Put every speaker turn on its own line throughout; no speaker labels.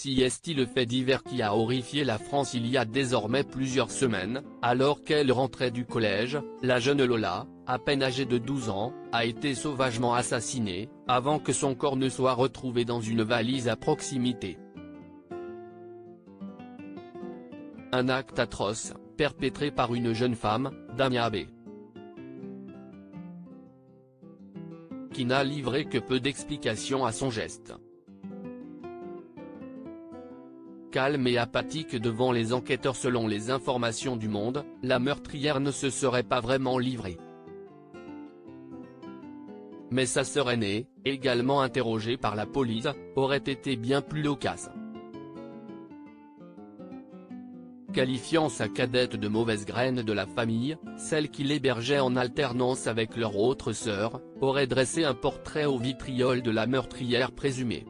Si est-il le fait divers qui a horrifié la France il y a désormais plusieurs semaines, alors qu'elle rentrait du collège, la jeune Lola, à peine âgée de 12 ans, a été sauvagement assassinée, avant que son corps ne soit retrouvé dans une valise à proximité. Un acte atroce, perpétré par une jeune femme, Damia B., qui n'a livré que peu d'explications à son geste. Calme et apathique devant les enquêteurs selon les informations du Monde, la meurtrière ne se serait pas vraiment livrée. Mais sa sœur aînée, également interrogée par la police, aurait été bien plus loquace. Qualifiant sa cadette de mauvaise graine de la famille, celle qui l'hébergeait en alternance avec leur autre sœur, aurait dressé un portrait au vitriol de la meurtrière présumée.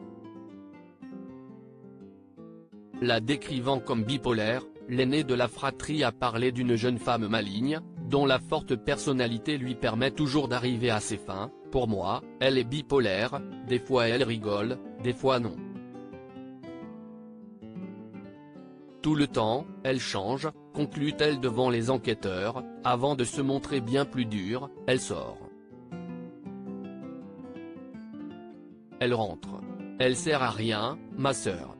La décrivant comme bipolaire, l'aînée de la fratrie a parlé d'une jeune femme maligne, dont la forte personnalité lui permet toujours d'arriver à ses fins. Pour moi, elle est bipolaire, des fois elle rigole, des fois non. Tout le temps, elle change, conclut-elle devant les enquêteurs, avant de se montrer bien plus dure, elle sort. Elle rentre. Elle sert à rien, ma sœur.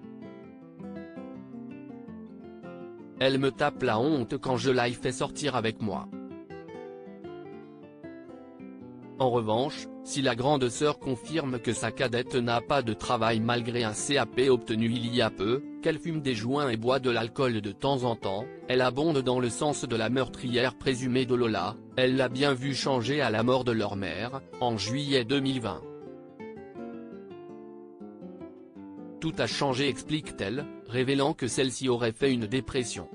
Elle me tape la honte quand je la fais sortir avec moi. En revanche, si la grande sœur confirme que sa cadette n'a pas de travail malgré un CAP obtenu il y a peu, qu'elle fume des joints et boit de l'alcool de temps en temps, elle abonde dans le sens de la meurtrière présumée de Lola, elle l'a bien vu changer à la mort de leur mère, en juillet 2020. Tout a changé, explique-t-elle, révélant que celle-ci aurait fait une dépression.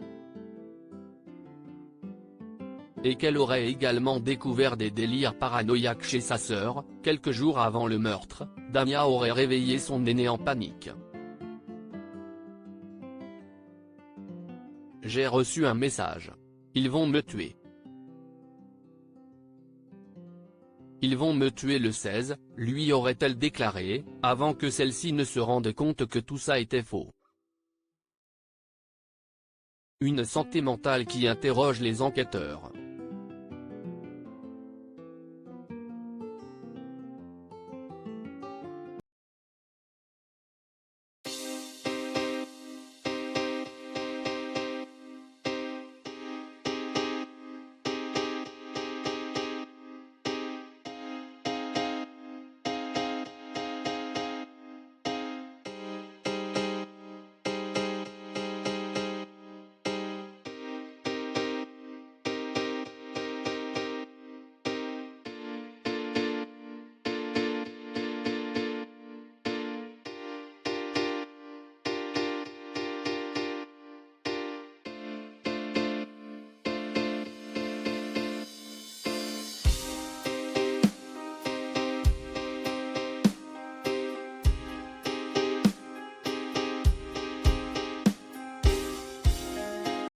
Et qu'elle aurait également découvert des délires paranoïaques chez sa sœur. Quelques jours avant le meurtre, Damia aurait réveillé son aînée en panique. « J'ai reçu un message. Ils vont me tuer. Ils vont me tuer le 16, lui aurait-elle déclaré, avant que celle-ci ne se rende compte que tout ça était faux. Une santé mentale qui interroge les enquêteurs.